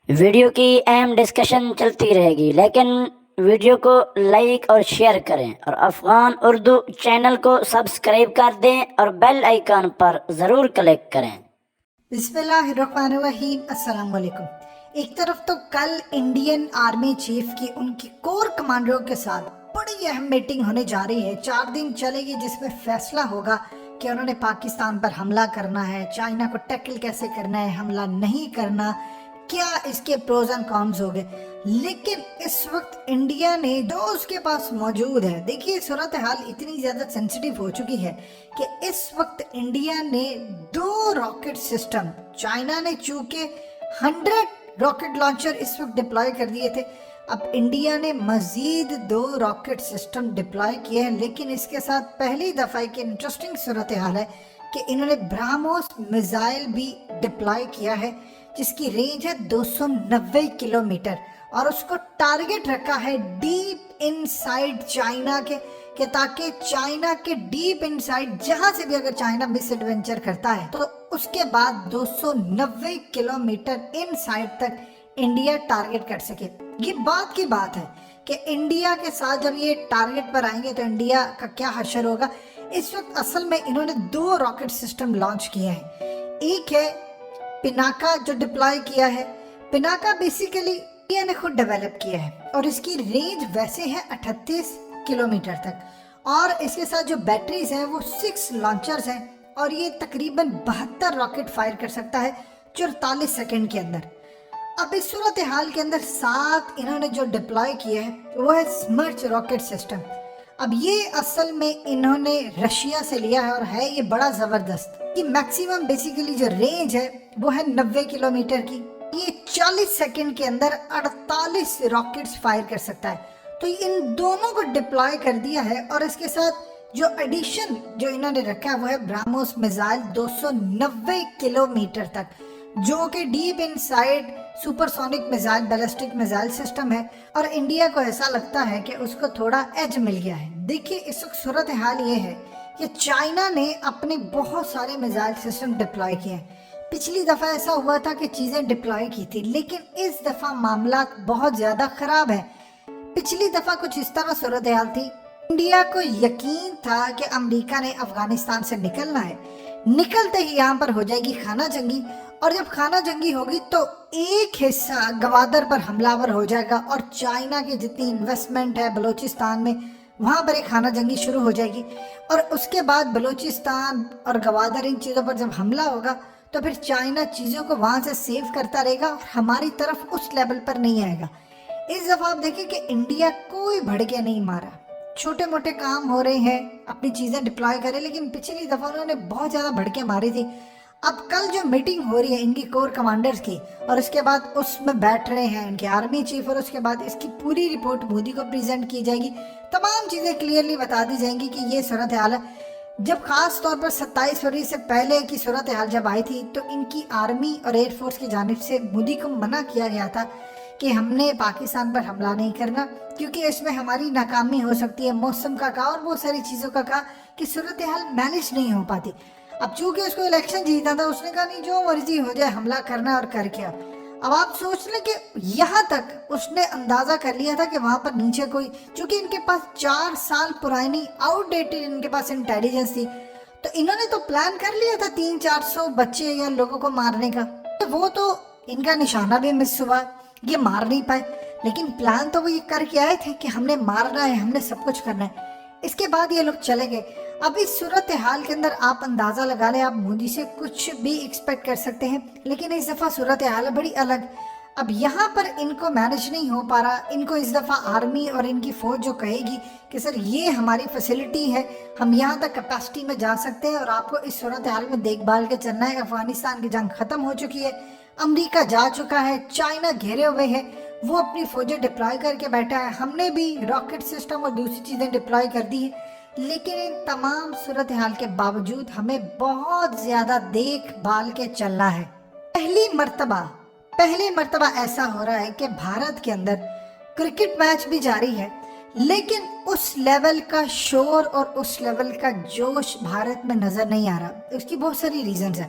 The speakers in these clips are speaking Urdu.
ویڈیو کی اہم ڈسکشن چلتی رہے گی، لیکن ویڈیو کو لائک اور شیئر کریں اور افغان اردو چینل کو سبسکرائب کر دیں اور بیل آئیکن پر ضرور کلک کریں۔ بسم اللہ الرحمن الرحیم۔ السلام علیکم۔ ایک طرف تو کل انڈین آرمی چیف کی ان کی کور کمانڈروں کے ساتھ بڑی اہم میٹنگ ہونے جا رہی ہے، 4 دن چلے گی، جس میں فیصلہ ہوگا کہ انہوں نے پاکستان پر حملہ کرنا ہے، چائنا کو ٹیکل کیسے کرنا ہے، حملہ نہیں کرنا، کیا اس کے پروز اینڈ کونز ہو گئے۔ لیکن اس وقت انڈیا نے جو اس کے پاس موجود ہے، دیکھیے صورتحال اتنی زیادہ سینسٹیو ہو چکی ہے کہ اس وقت انڈیا نے 2 راکٹ سسٹم، چائنا نے چونکہ 100 راکٹ لانچر اس وقت ڈپلوائے کر دیے تھے، اب انڈیا نے مزید 2 راکٹ سسٹم ڈپلوائے کیے ہیں، لیکن اس کے ساتھ پہلی دفعہ ایک انٹرسٹنگ صورتحال ہے کہ انہوں نے برہموس میزائل بھی ڈپلوائے کیا ہے، جس کی رینج ہے 290 کلومیٹر، اور اس کو ٹارگٹ رکھا ہے ڈیپ انسائیڈ چائنا کے، کہ تاکہ چائنا کے ڈیپ انسائیڈ جہاں سے بھی اگر چائنا مس ایڈونچر کرتا ہے تو اس کے بعد 290 کلومیٹر انسائیڈ تک انڈیا ٹارگٹ کر سکے۔ یہ بات کی بات ہے کہ انڈیا کے ساتھ جب یہ ٹارگٹ پر آئیں گے تو انڈیا کا کیا حشر ہوگا۔ اس وقت اصل میں انہوں نے 2 راکٹ سسٹم لانچ کیے ہیں، ایک ہے پناکا جو ڈپلائی کیا ہے۔ پناکا بیسیکلی انڈیا نے خود ڈیولپ کیا ہے اور اس کی رینج ویسے ہے 38 کلومیٹر تک، اور اس کے ساتھ جو بیٹریز ہیں وہ 6 لانچرز ہیں، اور یہ تقریباً 72 راکٹ فائر کر سکتا ہے 44 سیکنڈ کے اندر۔ اب اس صورتحال کے اندر ساتھ انہوں نے جو ڈپلائی کیا ہے وہ ہے سمرچ راکٹ سسٹم۔ اب یہ اصل میں انہوں نے رشیا سے لیا ہے اور ہے یہ بڑا زبردست۔ یہ میکسیمم بیسیکلی جو رینج ہے وہ ہے 90 کلومیٹر کی، یہ 40 سیکنڈ کے اندر 48 راکٹس فائر کر سکتا ہے۔ تو ان دونوں کو ڈپلائی کر دیا ہے، اور اس کے ساتھ جو ایڈیشن جو انہوں نے رکھا ہے وہ ہے برہموس میزائل 290 کلومیٹر تک، جو کہ deep inside super sonic missile ballistic missile system ہے، اور انڈیا کو ایسا لگتا ہے کہ اس کو تھوڑا ایج مل گیا ہے۔ دیکھیے اس وقت صورتحال یہ ہے کہ چائنا نے اپنے بہت سارے میزائل سسٹم ڈپلائی کیے ہیں۔ پچھلی دفعہ ایسا ہوا تھا کہ چیزیں ڈپلائی کی تھی، لیکن اس دفعہ معاملات بہت زیادہ خراب ہیں۔ پچھلی دفعہ کچھ اس طرح صورتحال تھی، انڈیا کو یقین تھا کہ امریکہ نے افغانستان سے نکلنا ہے، نکلتے ہی یہاں پر ہو جائے گی خانہ جنگی، اور جب خانہ جنگی ہوگی تو ایک حصہ گوادر پر حملہ آور ہو جائے گا، اور چائنا کی جتنی انویسٹمنٹ ہے بلوچستان میں وہاں پر ایک خانہ جنگی شروع ہو جائے گی، اور اس کے بعد بلوچستان اور گوادر ان چیزوں پر جب حملہ ہوگا تو پھر چائنا چیزوں کو وہاں سے سیو کرتا رہے گا اور ہماری طرف اس لیول پر نہیں آئے گا۔ اس دفعہ آپ دیکھیں کہ انڈیا کوئی بھڑکے نہیں مارا، چھوٹے موٹے کام ہو رہے ہیں، اپنی چیزیں ڈپلائی کریں، لیکن پچھلی دفعہ انہوں نے بہت زیادہ بھڑکے ماری تھی۔ اب کل جو میٹنگ ہو رہی ہے ان کی کور کمانڈرز کی، اور اس کے بعد اس میں بیٹھ رہے ہیں ان کے آرمی چیف، اور اس کے بعد اس کی پوری رپورٹ مودی کو پریزنٹ کی جائے گی، تمام چیزیں کلیئرلی بتا دی جائیں گی کہ یہ صورتحال ہے۔ جب خاص طور پر 27 فروری سے پہلے کی صورتحال جب آئی تھی تو ان کی آرمی اور ایئر فورس کی جانب سے مودی کو منع کیا گیا تھا کہ ہم نے پاکستان پر حملہ نہیں کرنا، کیونکہ اس میں ہماری ناکامی ہو سکتی ہے، موسم کا کہا اور بہت ساری چیزوں کا کہا کہ صورتحال مینج نہیں ہو پاتی۔ اب چونکہ اس کو الیکشن جیتا تھا، اس نے کہا نہیں جو مرضی ہو جائے حملہ کرنا، اور کر کیا۔ اب آپ سوچ لیں کہ یہاں تک اس نے اندازہ کر لیا تھا کہ وہاں پر نیچے کوئی، چونکہ ان کے پاس 4 سال پرانی آؤٹ ڈیٹڈ ان کے پاس انٹیلیجنس تھی، تو انہوں نے تو پلان کر لیا تھا 300-400 بچے یا لوگوں کو مارنے کا، تو وہ تو ان کا نشانہ بھی مس ہوا، یہ مار نہیں پائے، لیکن پلان تو وہ یہ کر کے آئے تھے کہ ہم نے مارنا ہے، ہم نے سب کچھ کرنا ہے۔ اس کے بعد یہ لوگ چلے گئے۔ اب اس صورتحال کے اندر آپ اندازہ لگا لیں، آپ مودی سے کچھ بھی ایکسپیکٹ کر سکتے ہیں، لیکن اس دفعہ صورتحال ہے بڑی الگ۔ اب یہاں پر ان کو مینج نہیں ہو پا رہا، ان کو اس دفعہ آرمی اور ان کی فوج جو کہے گی کہ سر یہ ہماری فیسلٹی ہے، ہم یہاں تک کیپیسٹی میں جا سکتے ہیں، اور آپ کو اس صورتحال میں دیکھ بھال کے چلنا ہے۔ افغانستان کی جنگ ختم ہو چکی ہے، امریکہ جا چکا ہے، چائنا گھیرے ہوئے ہے، وہ اپنی فوجیں ڈپلائی کر کے بیٹھا ہے، ہم نے بھی راکٹ سسٹم اور دوسری چیزیں ڈپلائی کر دی ہیں، لیکن ان تمام صورتحال کے باوجود ہمیں بہت زیادہ دیکھ بھال کے چلنا ہے۔ پہلی مرتبہ ایسا ہو رہا ہے کہ بھارت کے اندر کرکٹ میچ بھی جاری ہے، لیکن اس لیول کا شور اور اس لیول کا جوش بھارت میں نظر نہیں آ رہا۔ اس کی بہت ساری ریزنز ہیں۔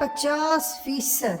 50%